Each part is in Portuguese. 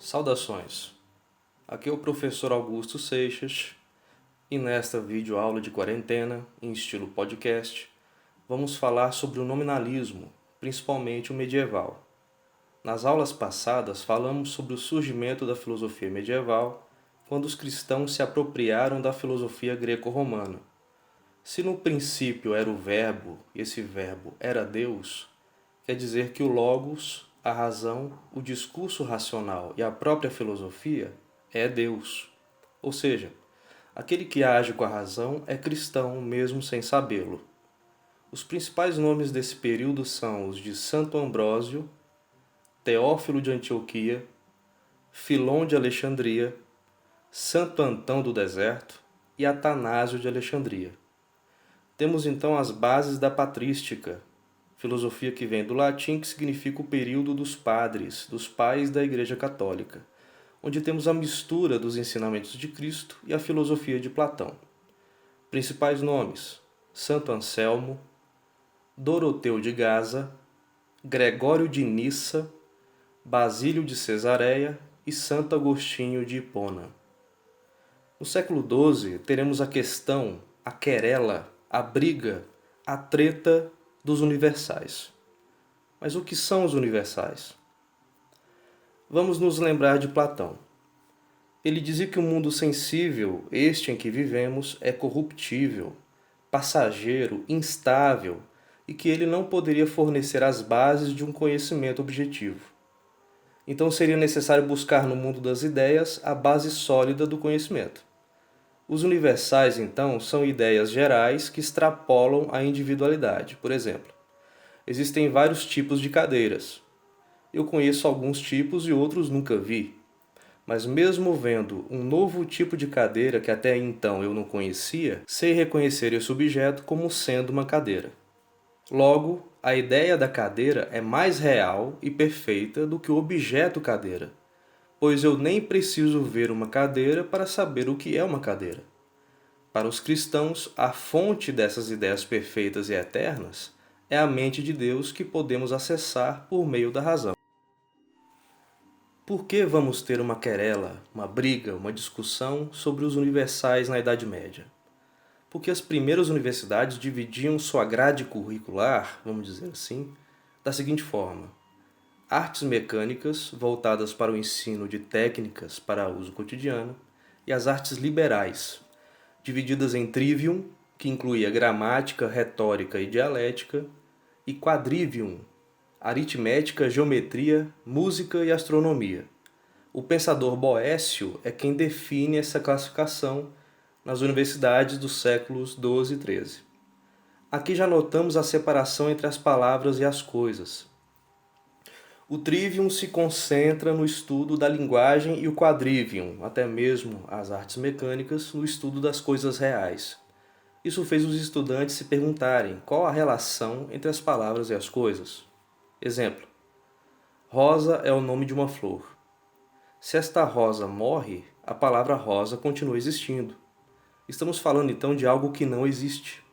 Saudações! Aqui é o professor Augusto Seixas e nesta videoaula de quarentena, em estilo podcast, vamos falar sobre o nominalismo, principalmente o medieval. Nas aulas passadas falamos sobre o surgimento da filosofia medieval, quando os cristãos se apropriaram da filosofia greco-romana. Se no princípio era o verbo e esse verbo era Deus, quer dizer que o logos, a razão, o discurso racional e a própria filosofia é Deus. Ou seja, aquele que age com a razão é cristão mesmo sem sabê-lo. Os principais nomes desse período são os de Santo Ambrósio, Teófilo de Antioquia, Filon de Alexandria, Santo Antão do Deserto e Atanásio de Alexandria. Temos então as bases da patrística, filosofia que vem do latim, que significa o período dos padres, dos pais da Igreja Católica, onde temos a mistura dos ensinamentos de Cristo e a filosofia de Platão. Principais nomes: Santo Anselmo, Doroteu de Gaza, Gregório de Nissa, Basílio de Cesareia e Santo Agostinho de Hipona. No século XII, teremos a questão, a querela, a briga, a treta dos universais. Mas o que são os universais? Vamos nos lembrar de Platão. Ele dizia que o mundo sensível, este em que vivemos, é corruptível, passageiro, instável e que ele não poderia fornecer as bases de um conhecimento objetivo. Então seria necessário buscar no mundo das ideias a base sólida do conhecimento. Os universais, então, são ideias gerais que extrapolam a individualidade. Por exemplo, existem vários tipos de cadeiras. Eu conheço alguns tipos e outros nunca vi. Mas mesmo vendo um novo tipo de cadeira que até então eu não conhecia, sei reconhecer esse objeto como sendo uma cadeira. Logo, a ideia da cadeira é mais real e perfeita do que o objeto cadeira, pois eu nem preciso ver uma cadeira para saber o que é uma cadeira. Para os cristãos, a fonte dessas ideias perfeitas e eternas é a mente de Deus que podemos acessar por meio da razão. Por que vamos ter uma querela, uma briga, uma discussão sobre os universais na Idade Média? Porque as primeiras universidades dividiam sua grade curricular, vamos dizer assim, da seguinte forma: artes mecânicas, voltadas para o ensino de técnicas para uso cotidiano, e as artes liberais, divididas em trivium, que incluía gramática, retórica e dialética, e quadrivium, aritmética, geometria, música e astronomia. O pensador Boécio é quem define essa classificação nas universidades dos séculos XII e XIII. Aqui já notamos a separação entre as palavras e as coisas. O trivium se concentra no estudo da linguagem e o quadrivium, até mesmo as artes mecânicas, no estudo das coisas reais. Isso fez os estudantes se perguntarem qual a relação entre as palavras e as coisas. Exemplo: rosa é o nome de uma flor. Se esta rosa morre, a palavra rosa continua existindo. Estamos falando então de algo que não existe.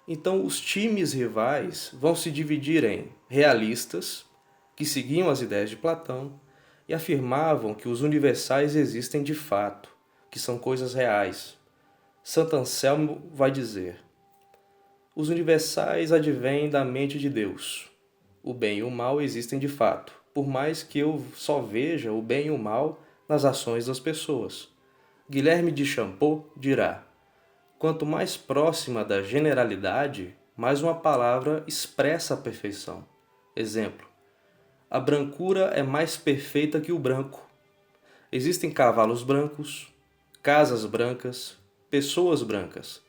Então os times rivais vão se dividir em realistas, que seguiam as ideias de Platão e afirmavam que os universais existem de fato, que são coisas reais. Santo Anselmo vai dizer: os universais advêm da mente de Deus. O bem e o mal existem de fato, por mais que eu só veja o bem e o mal nas ações das pessoas. Guilherme de Champeau dirá: quanto mais próxima da generalidade, mais uma palavra expressa a perfeição. Exemplo: a brancura é mais perfeita que o branco. Existem cavalos brancos, casas brancas, pessoas brancas,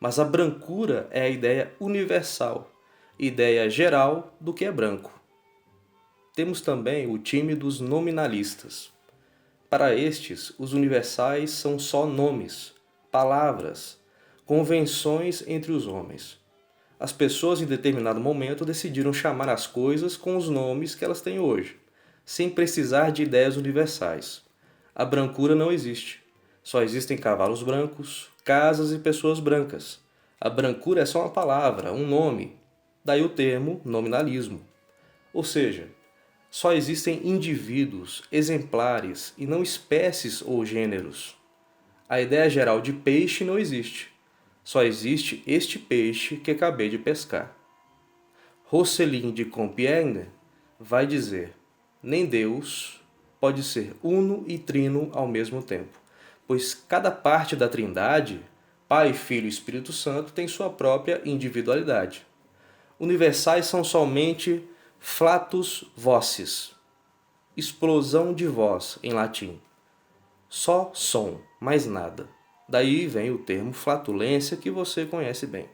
mas a brancura é a ideia universal, ideia geral do que é branco. Temos também o time dos nominalistas. Para estes, os universais são só nomes, palavras, convenções entre os homens. As pessoas em determinado momento decidiram chamar as coisas com os nomes que elas têm hoje, sem precisar de ideias universais. A brancura não existe. Só existem cavalos brancos, casas e pessoas brancas. A brancura é só uma palavra, um nome. Daí o termo nominalismo. Ou seja, Só existem indivíduos, exemplares, e não espécies ou gêneros. A ideia geral de peixe não existe. Só existe este peixe que acabei de pescar. Rosselin de Compiègne vai dizer: nem Deus pode ser uno e trino ao mesmo tempo, pois cada parte da Trindade, Pai, Filho e Espírito Santo, tem sua própria individualidade. Universais são somente flatus vocis, explosão de voz em latim. Só som, mais nada. Daí vem o termo flatulência que você conhece bem.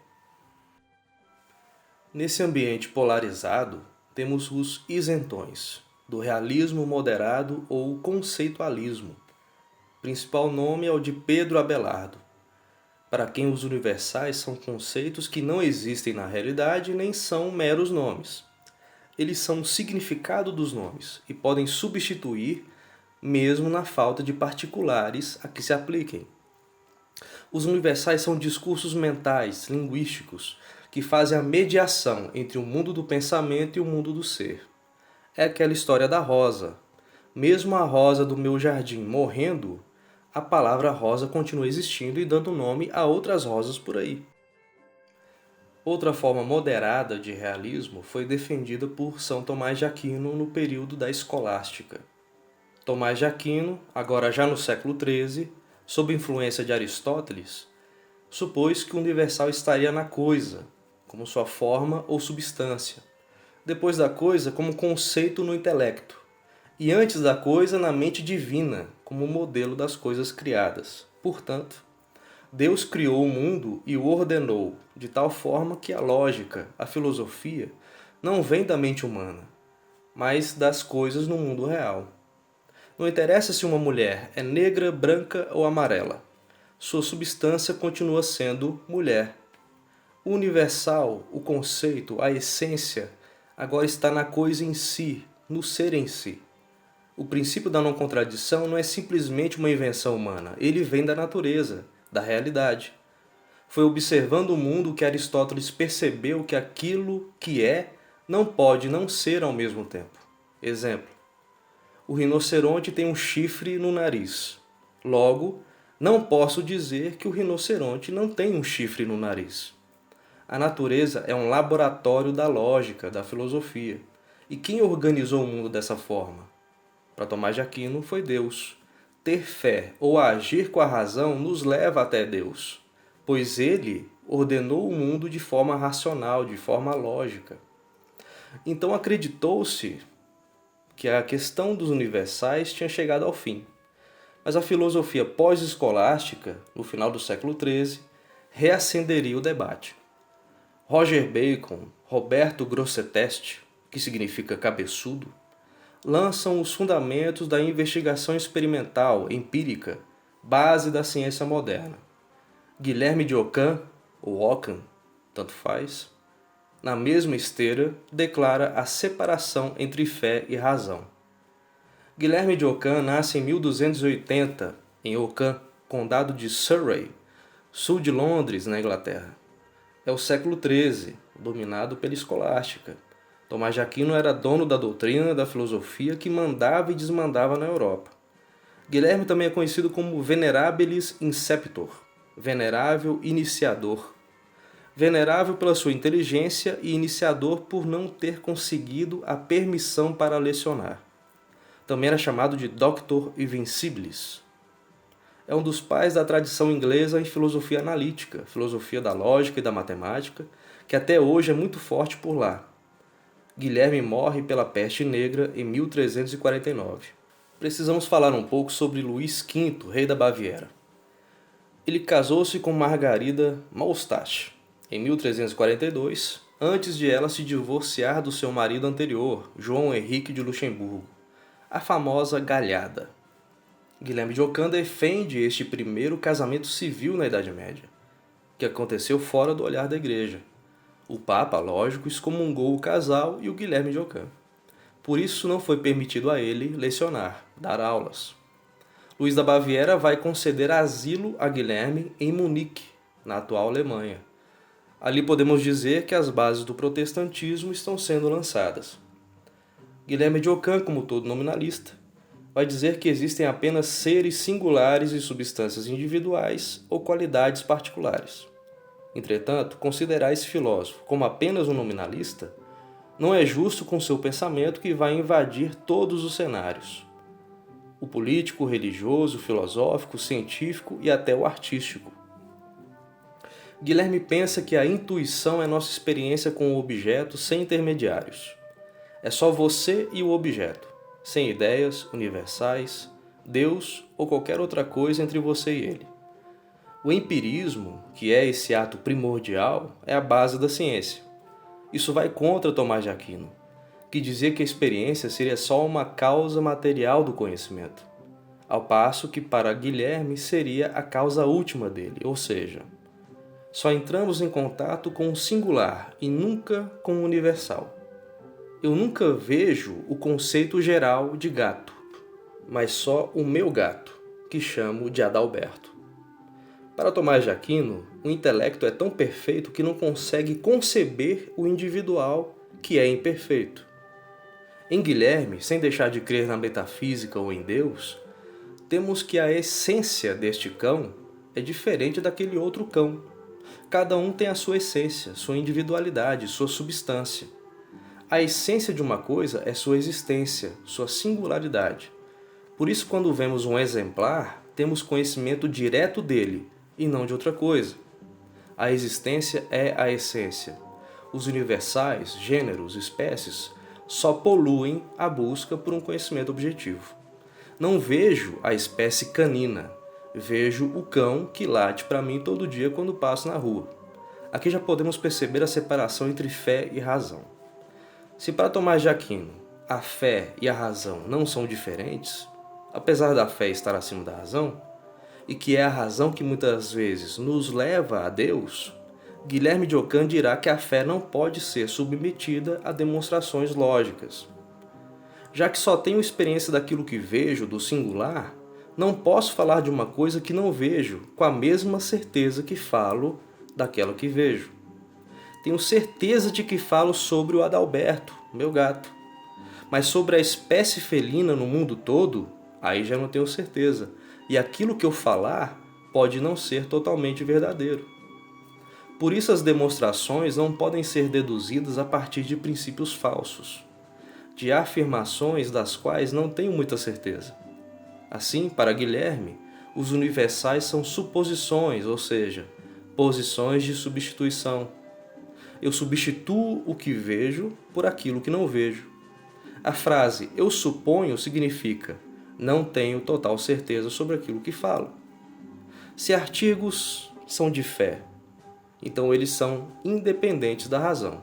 Nesse ambiente polarizado, temos os isentões, do realismo moderado ou conceitualismo. O principal nome é o de Pedro Abelardo, para quem os universais são conceitos que não existem na realidade nem são meros nomes. Eles são o significado dos nomes e podem substituir mesmo na falta de particulares a que se apliquem. Os universais são discursos mentais, linguísticos, que fazem a mediação entre o mundo do pensamento e o mundo do ser. É aquela história da rosa. Mesmo a rosa do meu jardim morrendo, a palavra rosa continua existindo e dando nome a outras rosas por aí. Outra forma moderada de realismo foi defendida por São Tomás de Aquino no período da Escolástica. Tomás de Aquino, agora já no século XIII, sob influência de Aristóteles, supôs que o universal estaria na coisa, como sua forma ou substância, depois da coisa como conceito no intelecto, e antes da coisa na mente divina, como modelo das coisas criadas. Portanto, Deus criou o mundo e o ordenou, de tal forma que a lógica, a filosofia, não vem da mente humana, mas das coisas no mundo real. Não interessa se uma mulher é negra, branca ou amarela. Sua substância continua sendo mulher. O universal, o conceito, a essência, agora está na coisa em si, no ser em si. O princípio da não contradição não é simplesmente uma invenção humana, ele vem da natureza, da realidade. Foi observando o mundo que Aristóteles percebeu que aquilo que é não pode não ser ao mesmo tempo. Exemplo: o rinoceronte tem um chifre no nariz. Logo, não posso dizer que o rinoceronte não tem um chifre no nariz. A natureza é um laboratório da lógica, da filosofia. E quem organizou o mundo dessa forma? Para Tomás de Aquino, foi Deus. Ter fé ou agir com a razão nos leva até Deus, pois Ele ordenou o mundo de forma racional, de forma lógica. Então acreditou-se que a questão dos universais tinha chegado ao fim. Mas a filosofia pós-escolástica, no final do século XIII, reacenderia o debate. Roger Bacon, Roberto Grosseteste, que significa cabeçudo, lançam os fundamentos da investigação experimental, empírica, base da ciência moderna. Guilherme de Ockham, ou Ockham, tanto faz, na mesma esteira, declara a separação entre fé e razão. Guilherme de Ockham nasce em 1280, em Ockham, condado de Surrey, sul de Londres, na Inglaterra. É o século XIII, dominado pela escolástica. Tomás de Aquino era dono da doutrina da filosofia que mandava e desmandava na Europa. Guilherme também é conhecido como Venerabilis Inceptor, venerável iniciador. Venerável pela sua inteligência e iniciador por não ter conseguido a permissão para lecionar. Também era chamado de Doctor Invincibilis. É um dos pais da tradição inglesa em filosofia analítica, filosofia da lógica e da matemática, que até hoje é muito forte por lá. Guilherme morre pela peste negra em 1349. Precisamos falar um pouco sobre Luís V, rei da Baviera. Ele casou-se com Margarida Maustache em 1342, antes de ela se divorciar do seu marido anterior, João Henrique de Luxemburgo, a famosa Galhada. Guilherme de Ockham defende este primeiro casamento civil na Idade Média, que aconteceu fora do olhar da Igreja. O Papa, lógico, excomungou o casal e o Guilherme de Ockham. Por isso não foi permitido a ele lecionar, dar aulas. Luís da Baviera vai conceder asilo a Guilherme em Munique, na atual Alemanha. Ali podemos dizer que as bases do protestantismo estão sendo lançadas. Guilherme de Ockham, como todo nominalista, vai dizer que existem apenas seres singulares e substâncias individuais ou qualidades particulares. Entretanto, considerar esse filósofo como apenas um nominalista não é justo com seu pensamento, que vai invadir todos os cenários: o político, o religioso, o filosófico, o científico e até o artístico. Guilherme pensa que a intuição é nossa experiência com o objeto sem intermediários. É só você e o objeto, sem ideias universais, Deus ou qualquer outra coisa entre você e ele. O empirismo, que é esse ato primordial, é a base da ciência. Isso vai contra Tomás de Aquino, que dizia que a experiência seria só uma causa material do conhecimento, ao passo que para Guilherme seria a causa última dele, ou seja, só entramos em contato com o singular e nunca com o universal. Eu nunca vejo o conceito geral de gato, mas só o meu gato, que chamo de Adalberto. Para Tomás de Aquino, o intelecto é tão perfeito que não consegue conceber o individual, que é imperfeito. Em Guilherme, sem deixar de crer na metafísica ou em Deus, temos que a essência deste cão é diferente daquele outro cão. Cada um tem a sua essência, sua individualidade, sua substância. A essência de uma coisa é sua existência, sua singularidade. Por isso, quando vemos um exemplar, temos conhecimento direto dele, e não de outra coisa. A existência é a essência. Os universais, gêneros, espécies, só poluem a busca por um conhecimento objetivo. Não vejo a espécie canina, vejo o cão que late para mim todo dia quando passo na rua. Aqui já podemos perceber a separação entre fé e razão. Se para Tomás de Aquino a fé e a razão não são diferentes, apesar da fé estar acima da razão, e que é a razão que muitas vezes nos leva a Deus, Guilherme de Ockham dirá que a fé não pode ser submetida a demonstrações lógicas. Já que só tenho experiência daquilo que vejo, do singular, não posso falar de uma coisa que não vejo com a mesma certeza que falo daquela que vejo. Tenho certeza de que falo sobre o Adalberto, meu gato. Mas sobre a espécie felina no mundo todo, aí já não tenho certeza. E aquilo que eu falar pode não ser totalmente verdadeiro. Por isso as demonstrações não podem ser deduzidas a partir de princípios falsos, de afirmações das quais não tenho muita certeza. Assim, para Guilherme, os universais são suposições, ou seja, posições de substituição. Eu substituo o que vejo por aquilo que não vejo. A frase "eu suponho" significa "não tenho total certeza sobre aquilo que falo". Se artigos são de fé, então eles são independentes da razão.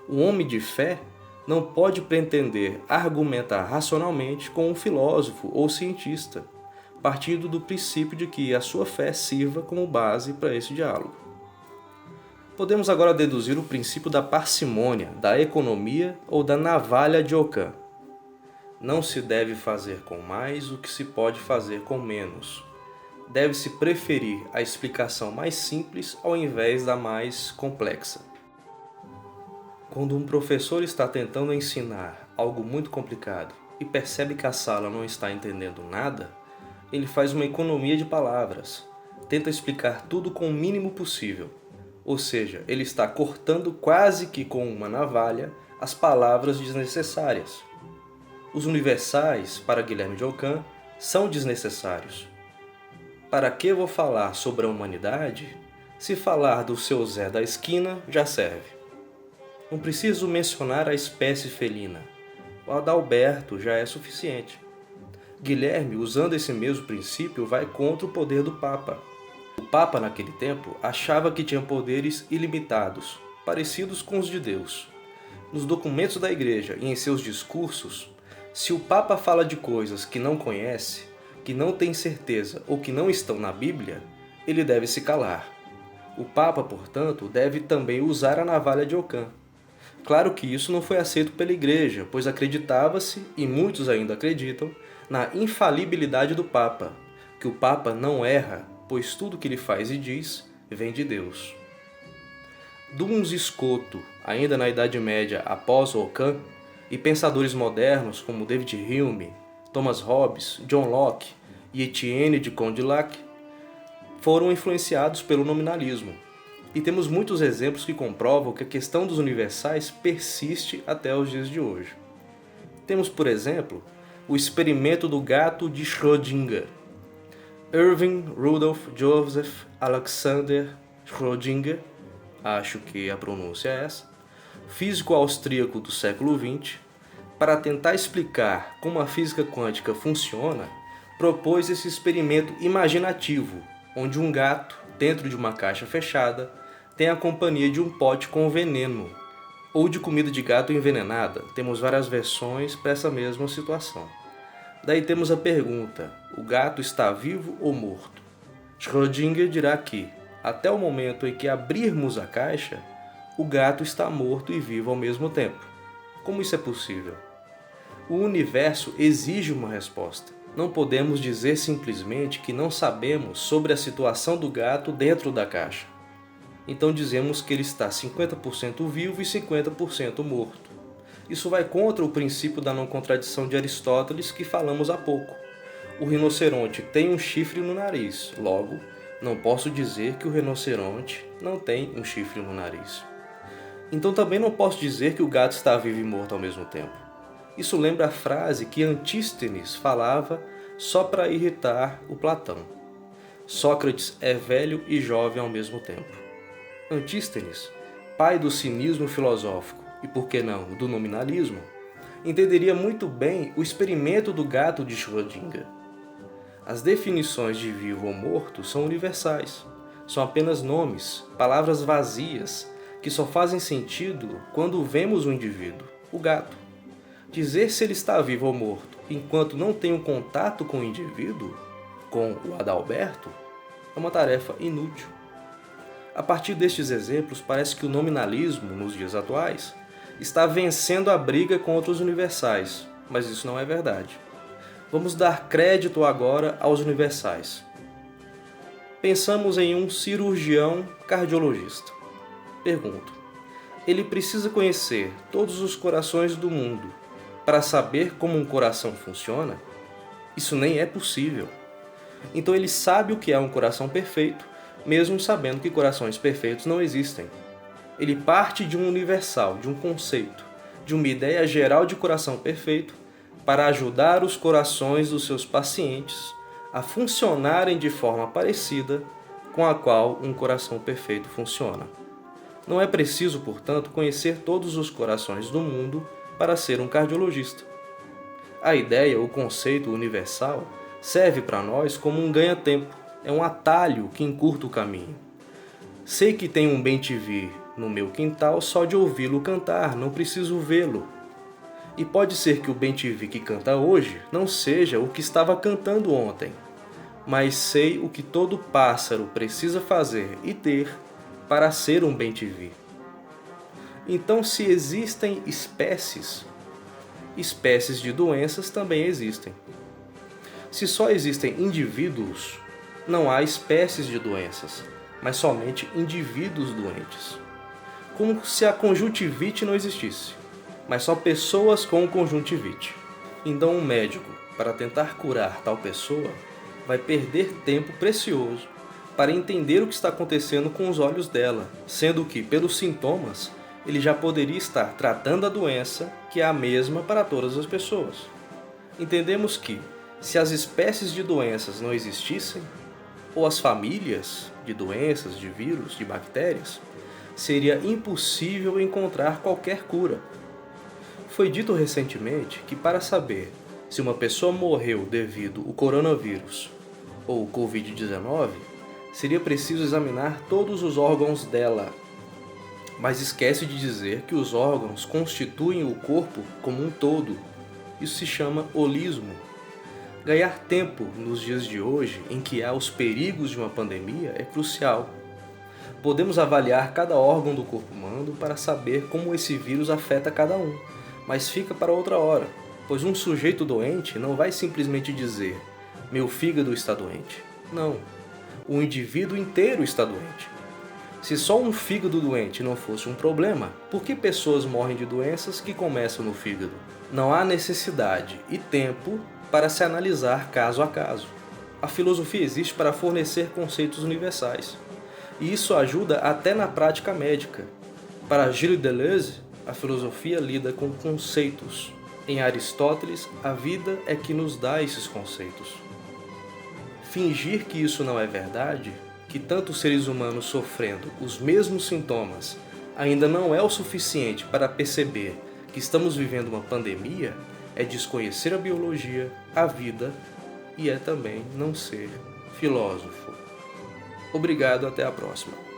O homem de fé não pode pretender argumentar racionalmente com um filósofo ou cientista, partindo do princípio de que a sua fé sirva como base para esse diálogo. Podemos agora deduzir o princípio da parcimônia, da economia ou da navalha de Ockham. Não se deve fazer com mais o que se pode fazer com menos. Deve-se preferir a explicação mais simples ao invés da mais complexa. Quando um professor está tentando ensinar algo muito complicado e percebe que a sala não está entendendo nada, ele faz uma economia de palavras, tenta explicar tudo com o mínimo possível. Ou seja, ele está cortando quase que com uma navalha as palavras desnecessárias. Os universais, para Guilherme de Ockham, são desnecessários. Para que vou falar sobre a humanidade, se falar do seu Zé da esquina já serve? Não preciso mencionar a espécie felina. O Adalberto já é suficiente. Guilherme, usando esse mesmo princípio, vai contra o poder do Papa. O Papa, naquele tempo, achava que tinha poderes ilimitados, parecidos com os de Deus. Nos documentos da Igreja e em seus discursos, se o Papa fala de coisas que não conhece, que não tem certeza ou que não estão na Bíblia, ele deve se calar. O Papa, portanto, deve também usar a navalha de Ockham. Claro que isso não foi aceito pela Igreja, pois acreditava-se, e muitos ainda acreditam, na infalibilidade do Papa, que o Papa não erra, pois tudo que ele faz e diz vem de Deus. Duns Scoto, ainda na Idade Média após Ockham, e pensadores modernos como David Hume, Thomas Hobbes, John Locke e Etienne de Condillac foram influenciados pelo nominalismo. E temos muitos exemplos que comprovam que a questão dos universais persiste até os dias de hoje. Temos, por exemplo, o experimento do gato de Schrödinger. Erwin Rudolf Joseph Alexander Schrödinger, acho que a pronúncia é essa, físico austríaco do século XX, para tentar explicar como a física quântica funciona, propôs esse experimento imaginativo, onde um gato, dentro de uma caixa fechada, tem a companhia de um pote com veneno, ou de comida de gato envenenada. Temos várias versões para essa mesma situação. Daí temos a pergunta: o gato está vivo ou morto? Schrödinger dirá que, até o momento em que abrirmos a caixa, o gato está morto e vivo ao mesmo tempo. Como isso é possível? O universo exige uma resposta. Não podemos dizer simplesmente que não sabemos sobre a situação do gato dentro da caixa. Então dizemos que ele está 50% vivo e 50% morto. Isso vai contra o princípio da não contradição de Aristóteles que falamos há pouco. O rinoceronte tem um chifre no nariz, logo, não posso dizer que o rinoceronte não tem um chifre no nariz. Então também não posso dizer que o gato está vivo e morto ao mesmo tempo. Isso lembra a frase que Antístenes falava só para irritar o Platão. Sócrates é velho e jovem ao mesmo tempo. Antístenes, pai do cinismo filosófico e, por que não, do nominalismo, entenderia muito bem o experimento do gato de Schrödinger. As definições de vivo ou morto são universais. São apenas nomes, palavras vazias, que só fazem sentido quando vemos o indivíduo, o gato. Dizer se ele está vivo ou morto enquanto não tem um contato com o indivíduo, com o Adalberto, é uma tarefa inútil. A partir destes exemplos, parece que o nominalismo, nos dias atuais, está vencendo a briga contra os universais, mas isso não é verdade. Vamos dar crédito agora aos universais. Pensamos em um cirurgião cardiologista. Pergunto: ele precisa conhecer todos os corações do mundo para saber como um coração funciona? Isso nem é possível. Então ele sabe o que é um coração perfeito, mesmo sabendo que corações perfeitos não existem. Ele parte de um universal, de um conceito, de uma ideia geral de coração perfeito, para ajudar os corações dos seus pacientes a funcionarem de forma parecida com a qual um coração perfeito funciona. Não é preciso, portanto, conhecer todos os corações do mundo para ser um cardiologista. A ideia, o conceito universal, serve para nós como um ganha-tempo. É um atalho que encurta o caminho. Sei que tem um bem-te-vi no meu quintal só de ouvi-lo cantar, não preciso vê-lo. E pode ser que o bem-te-vi que canta hoje não seja o que estava cantando ontem, mas sei o que todo pássaro precisa fazer e ter para ser um bem-te-vi. Então, se existem espécies de doenças também existem. Se só existem indivíduos, não há espécies de doenças, mas somente indivíduos doentes. Como se a conjuntivite não existisse, mas só pessoas com conjuntivite. Então um médico, para tentar curar tal pessoa, vai perder tempo precioso para entender o que está acontecendo com os olhos dela, sendo que, pelos sintomas, ele já poderia estar tratando a doença, que é a mesma para todas as pessoas. Entendemos que, se as espécies de doenças não existissem, ou as famílias de doenças, de vírus, de bactérias, seria impossível encontrar qualquer cura. Foi dito recentemente que para saber se uma pessoa morreu devido ao coronavírus ou Covid-19, seria preciso examinar todos os órgãos dela. Mas esquece de dizer que os órgãos constituem o corpo como um todo. Isso se chama holismo. Ganhar tempo nos dias de hoje, em que há os perigos de uma pandemia, é crucial. Podemos avaliar cada órgão do corpo humano para saber como esse vírus afeta cada um, mas fica para outra hora, pois um sujeito doente não vai simplesmente dizer "meu fígado está doente". Não, o indivíduo inteiro está doente. Se só um fígado doente não fosse um problema, por que pessoas morrem de doenças que começam no fígado? Não há necessidade e tempo para se analisar caso a caso. A filosofia existe para fornecer conceitos universais. E isso ajuda até na prática médica. Para Gilles Deleuze, a filosofia lida com conceitos. Em Aristóteles, a vida é que nos dá esses conceitos. Fingir que isso não é verdade, que tantos seres humanos sofrendo os mesmos sintomas, ainda não é o suficiente para perceber que estamos vivendo uma pandemia, é desconhecer a biologia, a vida e é também não ser filósofo. Obrigado, até a próxima.